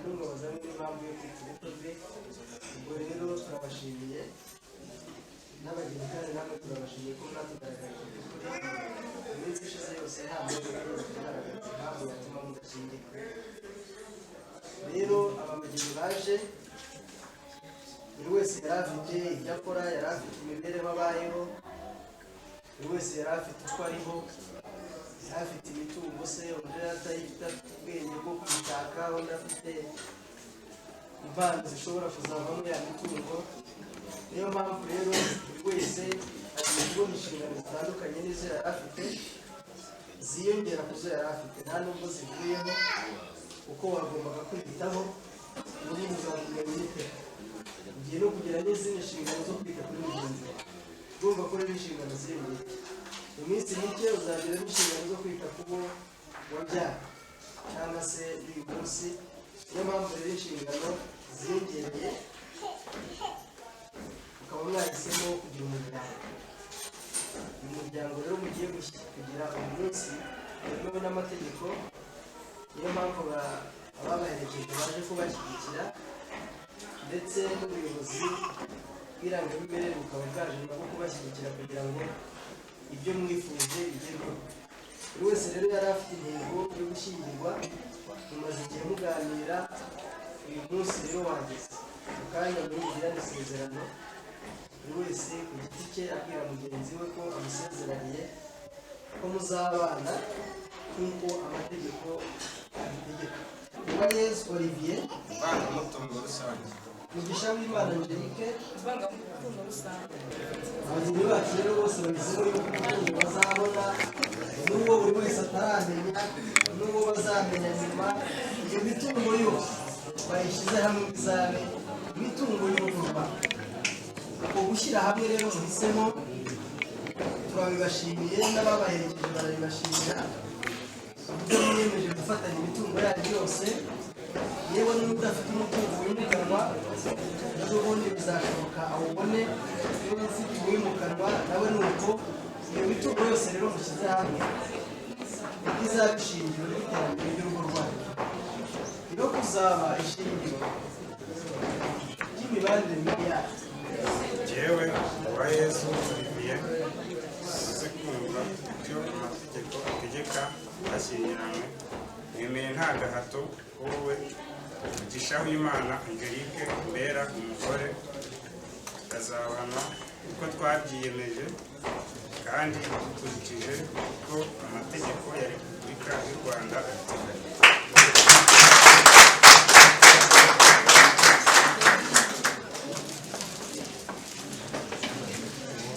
n'umwe wazanye n'impamvu yo kwita ubukwe. Ubwo rero turabashimiye n'abagenzi kandi namwe turabashimiye ko mwatugaragarije ukuri iminsi ishize yose nta muntu ugaragaza impamvu yatuma mudashyingirwa. Rero abamugeni baje buri wese yari afite ibyo akora, yari afite imibereho abayeho, buri wese yari afite uko ariho, yari afite imitungo se, undi atayifite ubwenge bwo kuyishaka, undi afite impano zishobora kuzavamo ya mitungo. Niyo mpamvu rero buri wese agiye kubona inshingano zitandukanye n'izo yari afite, ziyongera ku zo yari afite, nta nubwo zivuyeho uko wagombaga kwiyitaho muri muzavuga n'iteka. Ugiye no kugira n'izindi nshingano zo kwita kuri mugenzi wawe, urumva ko rero inshingano ziyongera. Mu minsi mike uzagira n'inshingano zo kwita ku bo wabyaye cyangwa se uyu munsi. Niyo mpamvu rero inshingano ziyongereye, ukaba mwahisemo kugira umuryango. Uyu muryango rero mugiye kugira uyu munsi wemewe n'amategeko. Niyo mpamvu ababaherekeje baje kubashyigikira, ndetse n'ubuyobozi bw'irangamimerere bukaba bwaje nabwo kubashyigikira kugira ngo ibyo mwifuje bigerweho. Buri wese rero yari afite intego yo gushyingirwa, mumaze igihe muganira, uyu munsi rero wageze mu kanya murigirana isezerano, buri wese ku giti cye abwira mugenzi we ko amusezeraniye ko muzabana nk'uko amategeko abitegeka. Uwayezu Olivier, ivangamutungo rusange. Mugisha w'Imana Angelique, ivangamutungo rusange. Abageni bacu rero bose bahisemo yuko umutungo bazabona, n'uwo buri wese ataramenya, n'uwo bazamenya nyuma, iyo mitungo yose bayishyize hamwe izabe imitungo y'urugo rwabo. Uko gushyira hamwe rero muhisemo turabibashimiye, n'ababaherekeje barabibashimira uburyo mwiyemeje gufatanya imitungo yanyu yose. Yewe n'udafite umutungo wimukanwa n'ubundi bizashoboka awubone, niba ufite uwimukanwa nawe ni uko. Iyo mitungo yose rero mushyize hamwe izaba ishingiro ry'iterambere ry'urugo rwanyu, no kuzaba ishingiro ry'imibanire mibi yacu. Jewe Uwayezu Olivier, uzi kumva ibyo amategeko ategeka bashyingiranywe, mwemeye nta gahato wowe Mugisha w'Imana Angelique mbera umugore, tukazabana uko twabyiyemeje kandi dukurikije uko amategeko ya Repubulika y'u Rwanda abiteganya.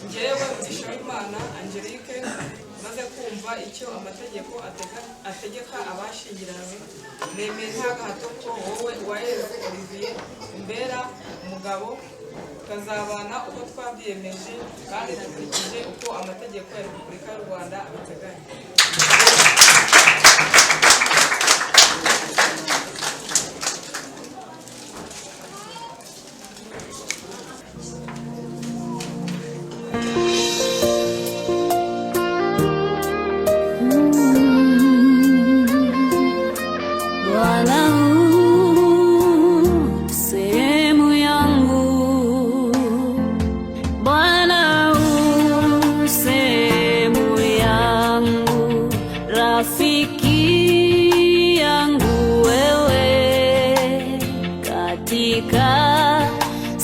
Njyewe Mugisha w'Imana Angelique, maze kumva icyo amategeko ategeka abashyingiranywe, nemeye nta gahato ko wowe Uwayezu Olivier umbera umugabo, tukazabana uko twabyiyemeje kandi dukurikije uko amategeko ya Repubulika y'u Rwanda abiteganya.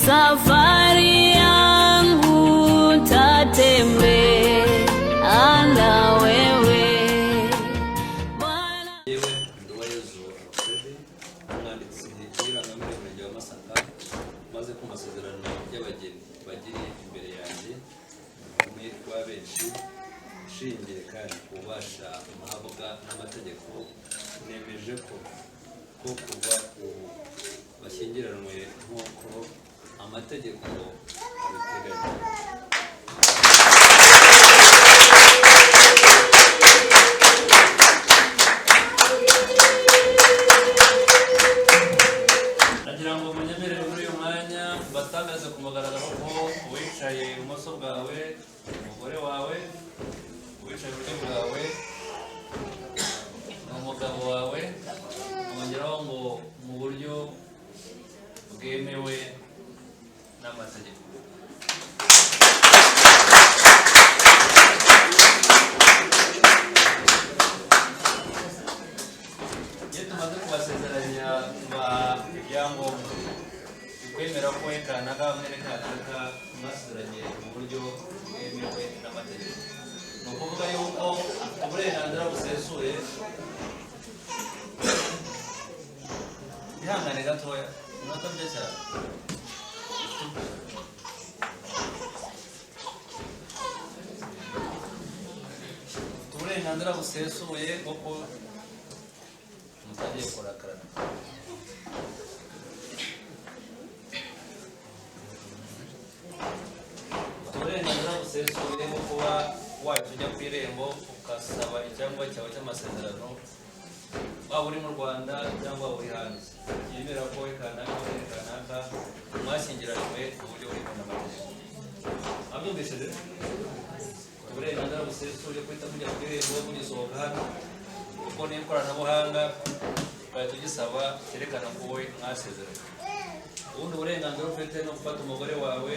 Safari yangu tatembea na wewe Bwana. Yewe Uwayezu Olivier, umwanditsi w'irangamimerere wa Masaka, maze ku masezerano y'abageni bagiriye imbere yanjye, umwirwa wa benshi, ushingiye kandi ku bubasha mpahabwa n'amategeko, nemeje ko kuva ubu bashyingiranwe nk'uko amategeko abiteganya. Nagira ngo munyemerere muri uyu mwanya batangaze ku mugaragaro ko uwicaye ibumoso bwawe umugore wawe, uwicaye iburyo bwawe ni umugabo wawe, umwongeraho kubigeraho ngo mu buryo bwemewe n'amategeko. Iyo tumaze kubasezeranya ibyangombwa bikwemera ko kanaka mwene kanaka mwasezeranye mu buryo bwemewe n'amategeko, ni ukuvuga yuko uburenganzira busesuye. Ihangane gatoya umunota mke cyane. Uburenganzira busesuye kuko mutagiye kurakara. Uburenganzira busesuye bwo kuba wajya ujya ku irembo ugasaba icyangombwa cyawe cy'amasezerano, waba uri mu Rwanda cyangwa uri hanze, yemera ko kanaka mwashyingiranywe mu buryo buri n'amategeko. Abyumvishije uburenganzira busesuye guhita mujya ku irembo mugisohoka hano, kuko n'ikoranabuhanga twari tugisaba cyerekana ko wowe mwasezeranye. Ubundi burenganzira ufite no gufata umugore wawe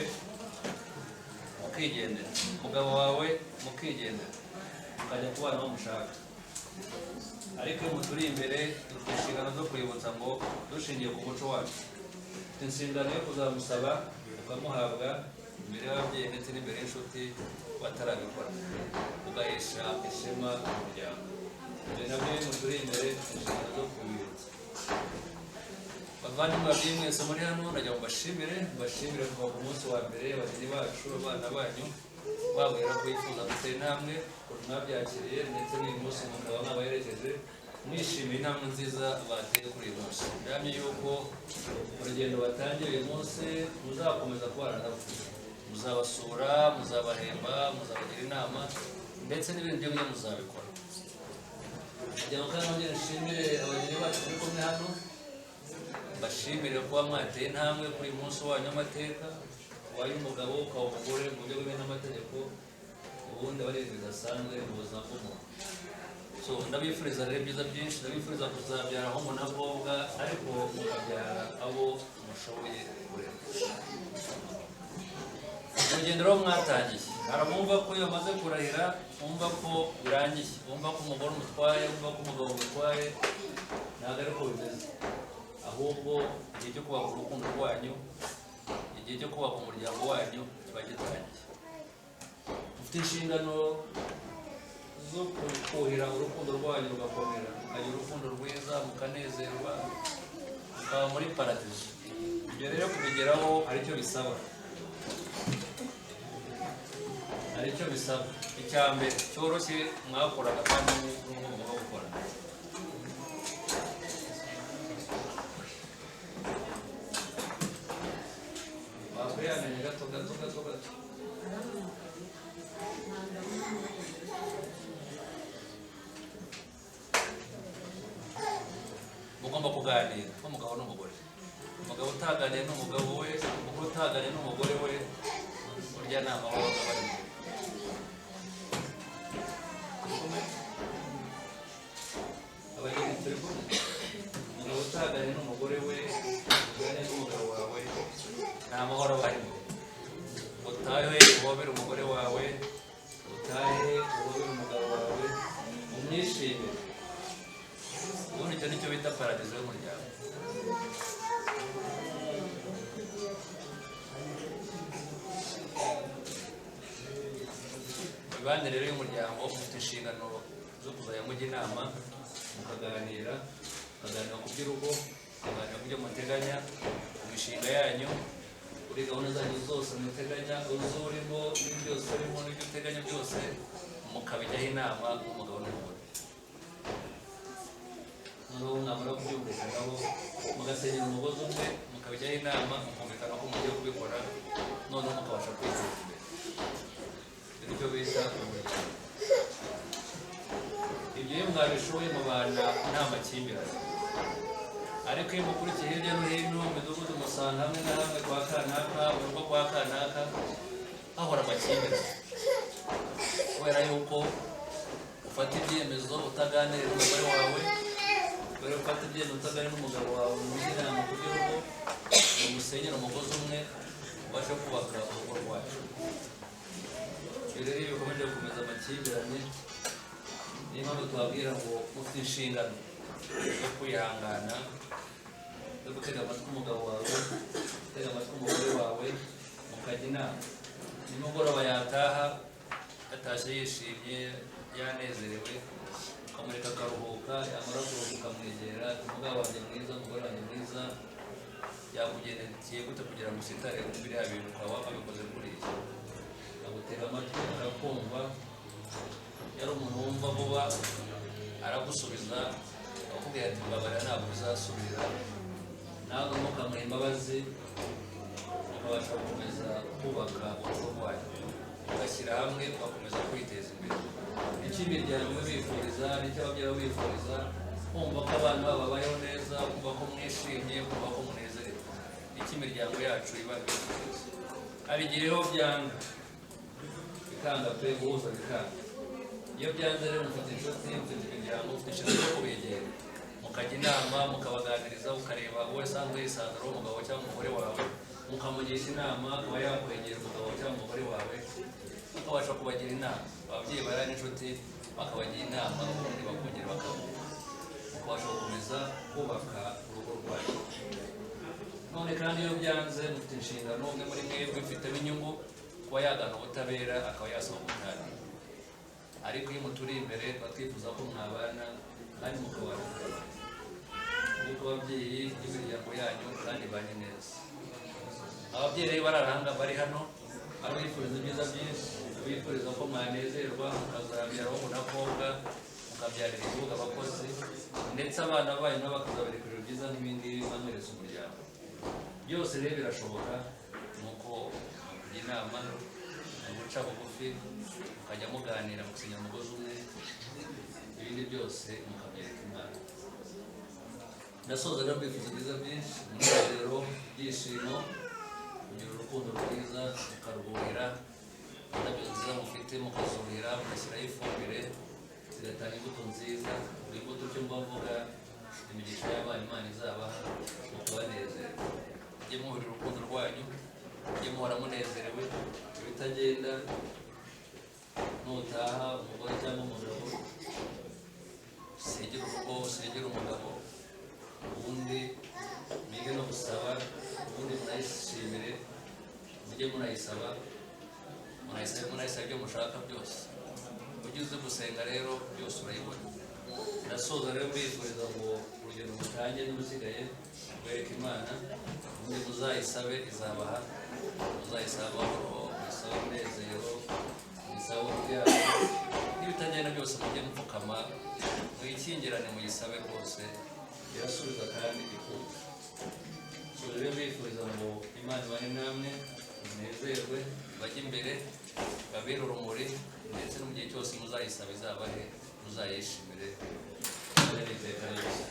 mukigendera, umugabo wawe mukigendera, mukajya kubana aho mushaka. Ariko iyo muturi imbere dufite inshingano zo kwibutsa ngo dushingiye ku muco wacu, dufite inshingano yo kuzamusaba ukamuhabwa imbere y'ababyeyi ndetse n'imbere y'inshuti batarabikora, ugahesha ishema umuryango. Ibyo nabyo iyo muturi imbere dufite inshingano zo kubibutsa. Bavandimwe babyeyi mwese muri hano, ndagira ngo mbashimire kuva ku munsi wa mbere abageni bacu, abana banyu babwira ko yifuza gutera intambwe, ukuntu mwabyakiriye ndetse n'uyu munsi mukaba mwabaherekeje mwishimiye intambwe nziza bateye kuri uyu munsi. Ndahamya yuko urugendo batangiye uyu munsi muzakomeza kubana nabo, muzabasura, muzabahemba, muzabagira inama ndetse n'ibindi byo muzabikora. Ndagira ngo kandi nongere nshimire abageni bacu turi kumwe hano, bashimire kuba mwateye intambwe kuri uyu munsi wanyu w'amateka, wayo umugabo ukaba umugore mu buryo bwemewe n'amategeko, ubundi aba ari ibintu bidasanzwe mu buzima bw'umuntu. So ndabifuriza rero ibyiza byinshi, ndabifuriza kuzabyara aho munakobwa ariko mukabyara abo mushoboye kurera. Urugendo rero mwatangiye, haramwumva ko iyo bamaze kurahira mwumva ko birangiye, mwumva ko umugore umutwaye, mwumva ko umugabo umutwaye. Ntabwo ariko bimeze, ahubwo igihe cyo kubaka urukundo rwanyu, igihe cyo kubaka umuryango wanyu kiba gitangiye. Mufite inshingano zo kuhira urukundo rwanyu rugakomera, mukagira urukundo rwiza, mukanezerwa, mukaba muri paradizo. Ibyo rero kubigeraho hari icyo bisaba, icya mbere cyoroshye mwakoraga kandi mugomba gukora. Bakwihananye gato. Mugomba kuganira nk'umugabo n'umugore. Umugabo utaganiye n'umugabo we, umugore utaganiye n'umugore we, burya nta mahoro barimo. Abageni turi kumwe, umugabo utaganiye n'umugore we, uganiye n'umugabo wawe, nta mahoro barimo. Utahe uhobere umugore wawe, utahe uhobere umugabo wawe, umwishimire. Ubundi icyo nicyo bita paradizo y'umuryango. Imibanire rero y'umuryango mufite inshingano zo kuzajya mujya inama, mukaganira ku by'urugo, mukaganira ku byo muteganya, ku mishinga yanyu, kuri gahunda zanyu zose muteganya, uzo urimo n'ibyo byose urimo n'ibyo uteganya byose, mukabijyaho inama umugabo n'umugore. Noneho mwamara kubyumvikanaho mugasenyera umugozi umwe, mukabijyaho inama, mukumvikana ko mugiye kubikora, noneho mukabasha kwiteza imbere. Ibyo bita umuryango. Ibyo iyo mwabishoboye mubana nta makimbirane, ariko iyo mukurikiye hirya no hino imidugudu musanga hamwe na hamwe kwa kanaka, urugo kwa kanaka hahora amakimbirane, kubera yuko ufata ibyemezo utaganiriye n'umugore wawe, rero ufata ibyemezo utagari n'umugabo wawe mujye inama kugira ngo musenyere umugozi umwe ubashe kubaka urugo rwacu. Rero iyo ukomeje gukomeza amakimbirane niyo mpamvu twabwira ngo ufite inshingano zo kwihangana, zo gutega amatwi umugabo wawe, gutega amatwi umugore wawe, mukajya inama. Nimugoroba yataha atashye yishimye yanezerewe, ukamureka akaruhuka, yamara kuruhuka ukamwegera, umugabo wanjye mwiza, umugore wanjye mwiza, yakugendekeye gute kugira ngo usitare kuri biriya bintu ukaba wabikoze kuriya. Agutega amatwi arakumva, yari umuntu wumva vuba aragusubiza, akubwira ati mbabarira ntabwo uzasubira, nawe mukamuha imbabazi, ukabasha gukomeza kubaka urugo rwanyu, ugashyira hamwe ugakomeza kwiteza imbere. Icyo imiryango bifuriza n'icyo ababyeyi bifuriza, kumva ko abana babo babayeho neza, kumva ko mwishimye, kumva ko munezerewe. Icyo imiryango yacu iba bifuriza. Hari igihe rero byanga bikanga pe, guhuza bikanga. Iyo byanze rero mufite inshuti, mufite imiryango, mufite inshuti zo kubegera, mukajya inama, mukabaganiriza, ukareba uwo asanzwe yisanzuraho umugabo cyangwa umugore wawe, mukamugisha inama, akaba yakwegera umugabo cyangwa umugore wawe, ukabasha kubagira inama. Ababyeyi bari n'inshuti bakabagira inama, ubundi bakongera bakavuga, ukabasha gukomeza kubaka urugo rwacu. None kandi iyo byanze mufite inshingano, umwe muri mwebwe ufitemo inyungu, kuba yagana ubutabera akaba yasaba ubutane. Ariko iyo muturi imbere tuba twifuza ko mwabana kandi mukabana kuko ababyeyi n'imiryango yanyu kandi banye neza. Ababyeyi rero bararanga bari hano, abifuriza ibyiza byinshi, bifuriza ko mwanezerwa, mukazabyara abahungu n'abakobwa, mukabyarira igihugu abakozi, ndetse abana banyu nabo bakazabarekurira ibyiza n'ibindi bamwereza umuryango. Byose rero birashoboka, nuko kujya inama, guca bugufi, mukajya muganira, musenyera umugozi umwe, ibindi byose mukabyereka Imana. Ndasoza rero mbifuza ibyiza byinshi, umunezero, ibyishimo, kugira urukundo rwiza, mukaruhurira, indabyo nziza mufite mukazuhira, mugashyiraho ifumbire zigatanga imbuto nziza. Imbuto cyo mbavuga imigisha y'abana Imana izabaha mu kubanezera. Mujye muhurira urukundo rwanyu, mujye muhora munezerewe, ibitagenda nutaha umugore cyangwa umugabo usengera urugo, usengera umugabo, ubundi mwige no gusaba, ubundi munayishimire, mujye munayisaba, munayisaba ibyo mushaka byose. Ujye uzi gusenga rero byose urayibona. Ndasoza rero mbifuriza ngo urugendo mutange n'usigaye mwereke Imana, ubundi muzayisabe izabaha, muzayisaba amahoro, muyisabe umunezero, muyisabe urubyaro, n'ibitagenda byose mujye mupfukama, muyikingirane muyisabe rwose, irasubiza kandi ikumva. Rero mbifuriza ngo Imana ibane namwe, munezerwe, bajye imbere, babere urumuri, ndetse no mu gihe cyose muzayisaba izabahe, muzayishimire, iteka ryose.